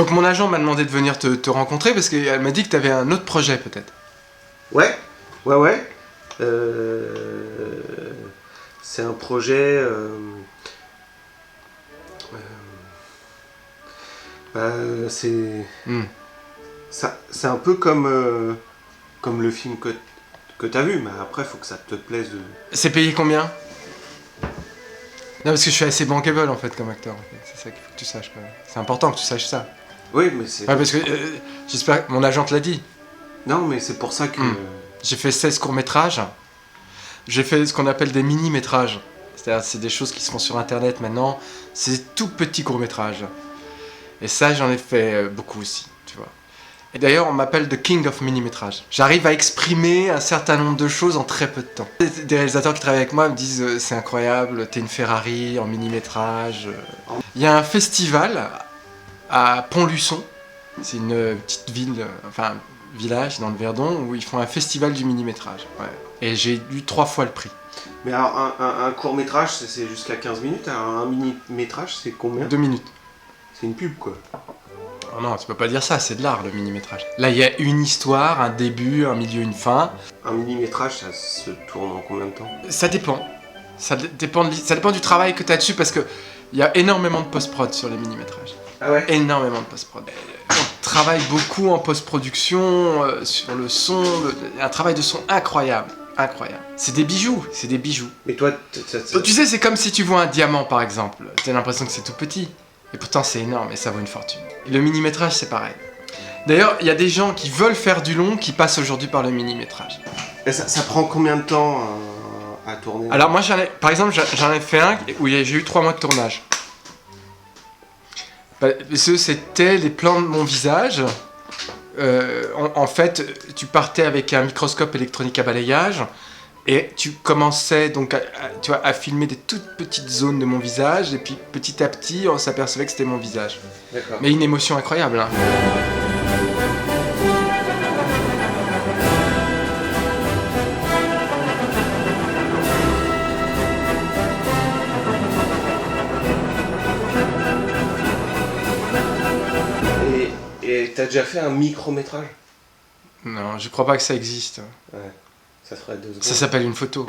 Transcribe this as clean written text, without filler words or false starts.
Donc mon agent m'a demandé de venir te rencontrer parce qu'elle m'a dit que tu avais un autre projet peut-être. Ouais. C'est un projet... c'est... C'est un peu comme le film que t'as vu, mais après, faut que ça te plaise. C'est payé combien? Non, parce que je suis assez bankable en fait comme acteur. En fait. C'est ça qu'il faut que tu saches quand même. C'est important que tu saches ça. Oui, mais c'est... Ouais, parce que j'espère que mon agent te l'a dit. Non, mais c'est pour ça que... J'ai fait 16 courts-métrages. J'ai fait ce qu'on appelle des mini-métrages. C'est-à-dire c'est des choses qui se font sur internet maintenant. C'est des tout petits courts-métrages. Et ça, j'en ai fait beaucoup aussi, tu vois. Et d'ailleurs, on m'appelle The King of Mini-métrages. J'arrive à exprimer un certain nombre de choses en très peu de temps. Des réalisateurs qui travaillent avec moi me disent c'est incroyable, t'es une Ferrari en mini-métrage. Il y a un festival à Pont-Luçon. C'est une petite ville, enfin village dans le Verdon, où ils font un festival du mini-métrage. Ouais. Et j'ai eu 3 fois le prix. Mais alors, un court-métrage, c'est jusqu'à 15 minutes. Alors, un mini-métrage, c'est combien? 2 minutes. C'est une pub, quoi. Oh non, tu peux pas dire ça, c'est de l'art le mini-métrage. Là, il y a une histoire, un début, un milieu, une fin. Un mini-métrage, ça se tourne en combien de temps? Ça dépend. Ça dépend du travail que tu as dessus parce que il y a énormément de post-prod sur les mini-métrages. Ah ouais? Énormément de post-prod. On travaille beaucoup en post-production, sur le son, un travail de son incroyable. Incroyable. C'est des bijoux. Mais toi, Tu sais, c'est comme si tu vois un diamant par exemple. T'as l'impression que c'est tout petit. Et pourtant c'est énorme et ça vaut une fortune. Et le mini-métrage c'est pareil. D'ailleurs, il y a des gens qui veulent faire du long qui passent aujourd'hui par le mini-métrage. Et ça prend combien de temps à tourner? Alors moi, par exemple, j'en ai fait un où j'ai eu 3 mois de tournage. C'était les plans de mon visage. En fait, tu partais avec un microscope électronique à balayage et tu commençais donc à filmer des toutes petites zones de mon visage et puis petit à petit, on s'apercevait que c'était mon visage. D'accord. Mais une émotion incroyable. Hein. Et t'as déjà fait un micro-métrage? Non, je crois pas que ça existe. Ouais, ça ferait 2 secondes. Ça s'appelle une photo.